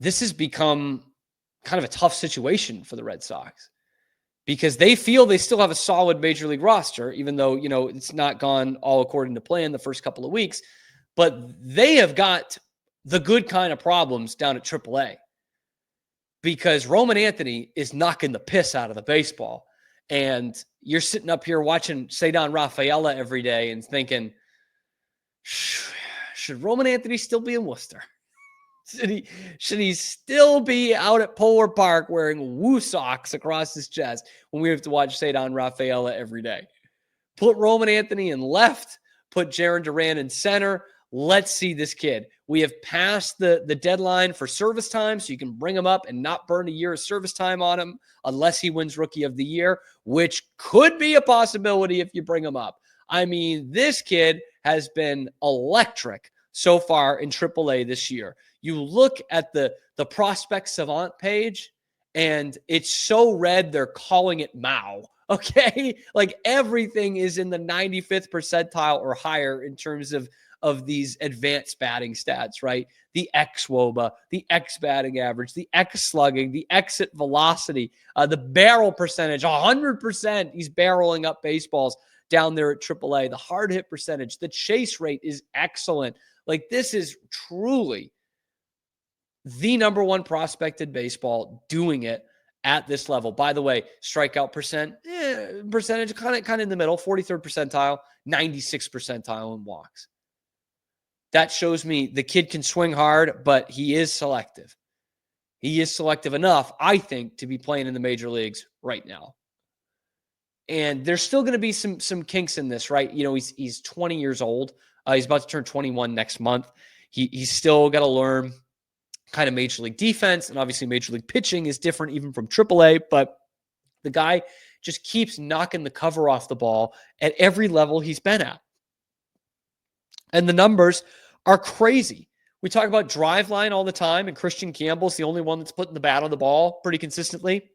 this has become kind of a tough situation for the Red Sox because they feel they still have a solid major league roster, even though, it's not gone all according to plan the first couple of weeks, but they have got the good kind of problems down at AAA because Roman Anthony is knocking the piss out of the baseball. And you're sitting up here watching Ceddanne Rafaela every day and thinking, should Roman Anthony still be in Worcester? Should he still be out at Polar Park wearing Woo socks across his chest when we have to watch Ceddanne Rafaela every day? Put Roman Anthony in left, put Jarren Duran in center. Let's see this kid. We have passed the deadline for service time, so you can bring him up and not burn a year of service time on him unless he wins Rookie of the Year, which could be a possibility if you bring him up. I mean, this kid has been electric so far in AAA this year. You look at the prospect savant page, and it's so red they're calling it Mao. Okay? Like everything is in the 95th percentile or higher in terms of these advanced batting stats, right? The xWOBA, the X batting average, the X slugging, the exit velocity, the barrel percentage, 100%. He's barreling up baseballs down there at AAA. The hard hit percentage, the chase rate is excellent. Like this is truly the number one prospect in baseball doing it at this level. By the way, strikeout percentage kind of in the middle, 43rd percentile, 96th percentile in walks. That shows me the kid can swing hard, but he is selective. He is selective enough, I think, to be playing in the major leagues right now. And there's still going to be some kinks in this, right? He's 20 years old. He's about to turn 21 next month. He's still got to learn kind of major league defense, and obviously major league pitching is different even from AAA, but the guy just keeps knocking the cover off the ball at every level he's been at. And the numbers are crazy. We talk about drive line all the time, and Kristian Campbell's the only one that's putting the bat on the ball pretty consistently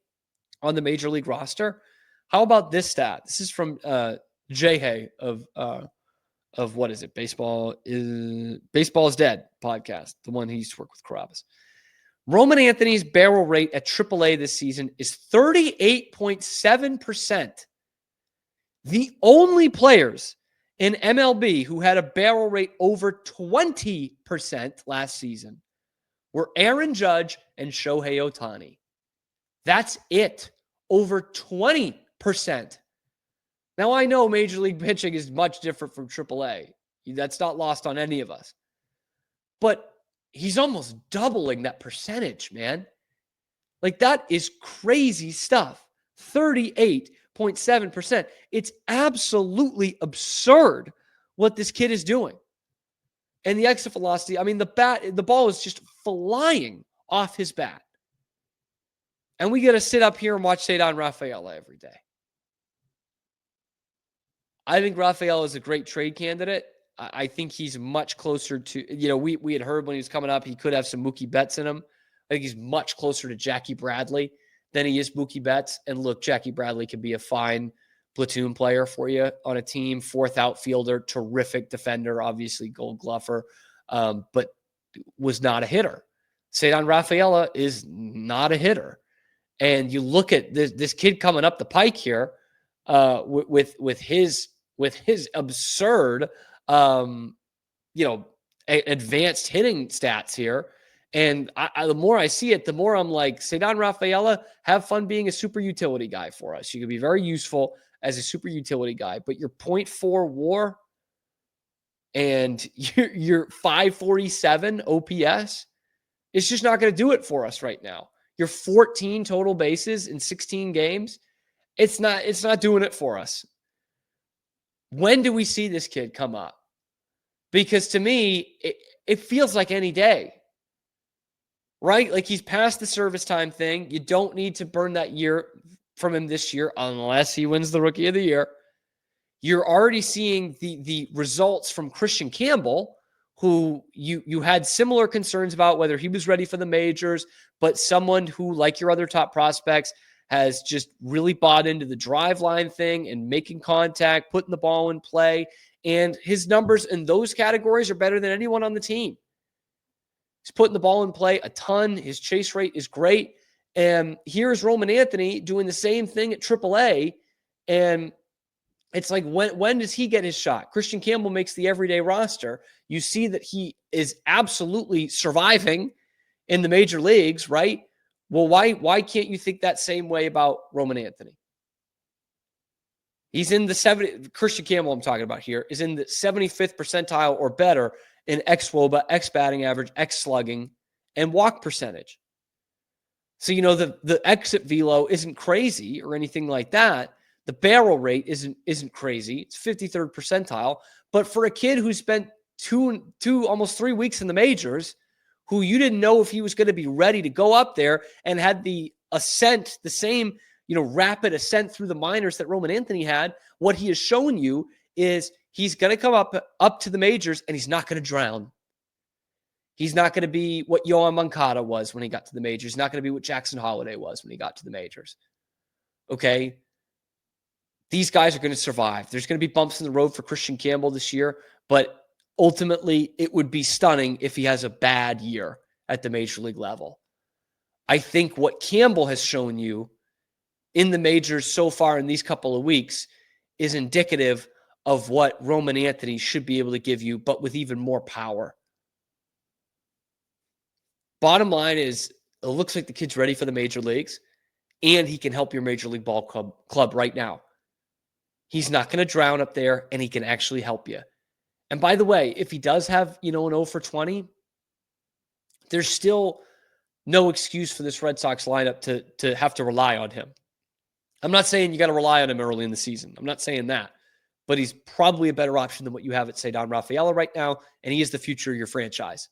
on the major league roster. How about this stat? This is from Shohei of what is it? Baseball is Dead podcast, the one he used to work with Carabas. Roman Anthony's barrel rate at AAA this season is 38.7%. The only players in MLB who had a barrel rate over 20% last season were Aaron Judge and Shohei Ohtani. That's it. Over 20%. Now, I know Major League pitching is much different from AAA. That's not lost on any of us. But he's almost doubling that percentage, man. Like, that is crazy stuff. 38.7%. It's absolutely absurd what this kid is doing. And the exit velocity, I mean, the ball is just flying off his bat. And we got to sit up here and watch Ceddanne Rafaela every day. I think Rafaela is a great trade candidate. I think he's much closer to, we had heard when he was coming up, he could have some Mookie Betts in him. I think he's much closer to Jackie Bradley than he is Mookie Betts. And look, Jackie Bradley could be a fine platoon player for you on a team, fourth outfielder, terrific defender, obviously Gold Glover, but was not a hitter. Ceddanne Rafaela is not a hitter. And you look at this kid coming up the pike here with his absurd, advanced hitting stats here. And the more I see it, the more I'm like, Ceddanne Rafaela, have fun being a super utility guy for us. You can be very useful as a super utility guy, but your 0.4 WAR and your 547 OPS is just not going to do it for us right now. Your 14 total bases in 16 games, it's not doing it for us. When do we see this kid come up? Because to me, it feels like any day, right? Like he's past the service time thing. You don't need to burn that year from him this year unless he wins the Rookie of the Year. You're already seeing the results from Kristian Campbell, who you had similar concerns about whether he was ready for the majors, but someone who, like your other top prospects, has just really bought into the drive line thing and making contact, putting the ball in play. And his numbers in those categories are better than anyone on the team. He's putting the ball in play a ton. His chase rate is great. And here's Roman Anthony doing the same thing at AAA. And it's like, when does he get his shot? Kristian Campbell makes the everyday roster. You see that he is absolutely surviving in the major leagues, right? Well, why can't you think that same way about Roman Anthony? He's in the Kristian Campbell I'm talking about here is in the 75th percentile or better in xWOBA, X batting average, X slugging, and walk percentage. So, the exit velo isn't crazy or anything like that. The barrel rate isn't crazy. It's 53rd percentile. But for a kid who spent almost 3 weeks in the majors, who you didn't know if he was going to be ready to go up there and had the ascent, the same, rapid ascent through the minors that Roman Anthony had, what he has shown you is he's going to come up to the majors and he's not going to drown. He's not going to be what Yohan Moncada was when he got to the majors. He's not going to be what Jackson Holliday was when he got to the majors. Okay? These guys are going to survive. There's going to be bumps in the road for Kristian Campbell this year, but ultimately it would be stunning if he has a bad year at the major league level. I think what Campbell has shown you in the majors so far in these couple of weeks is indicative of what Roman Anthony should be able to give you, but with even more power. Bottom line is, it looks like the kid's ready for the major leagues, and he can help your major league ball club right now. He's not going to drown up there, and he can actually help you. And by the way, if he does have, an 0 for 20, there's still no excuse for this Red Sox lineup to have to rely on him. I'm not saying you got to rely on him early in the season. I'm not saying that. But he's probably a better option than what you have at Ceddanne Rafaela right now, and he is the future of your franchise.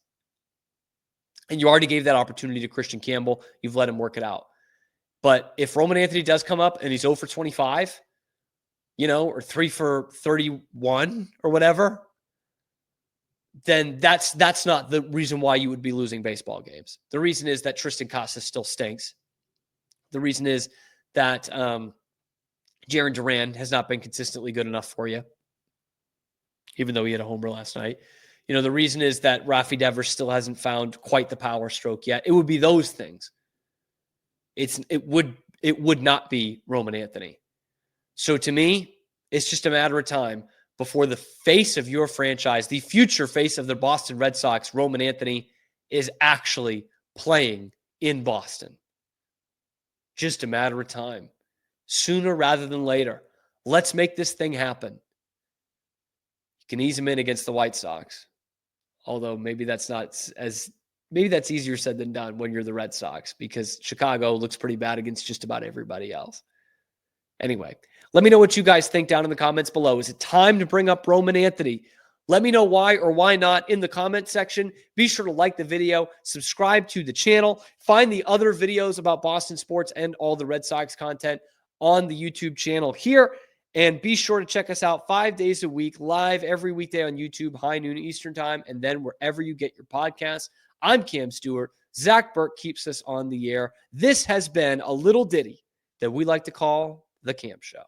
And you already gave that opportunity to Kristian Campbell. You've let him work it out. But if Roman Anthony does come up and he's 0 for 25, or 3 for 31 or whatever, then that's not the reason why you would be losing baseball games. The reason is that Tristan Casas still stinks. The reason is that Jarren Duran has not been consistently good enough for you, even though he had a homer last night. The reason is that Rafi Devers still hasn't found quite the power stroke yet. It would be those things. It would not be Roman Anthony. So to me, it's just a matter of time before the face of your franchise, the future face of the Boston Red Sox, Roman Anthony, is actually playing in Boston. Just a matter of time. Sooner rather than later. Let's make this thing happen. You can ease him in against the White Sox. Although maybe that's easier said than done when you're the Red Sox, because Chicago looks pretty bad against just about everybody else. Anyway, let me know what you guys think down in the comments below. Is it time to bring up Roman Anthony? Let me know why or why not in the comment section. Be sure to like the video, subscribe to the channel, find the other videos about Boston sports and all the Red Sox content on the YouTube channel here. And be sure to check us out 5 days a week, live every weekday on YouTube, high noon Eastern time, and then wherever you get your podcasts. I'm Cam Stuart. Zach Burke keeps us on the air. This has been a little ditty that we like to call The Cam Show.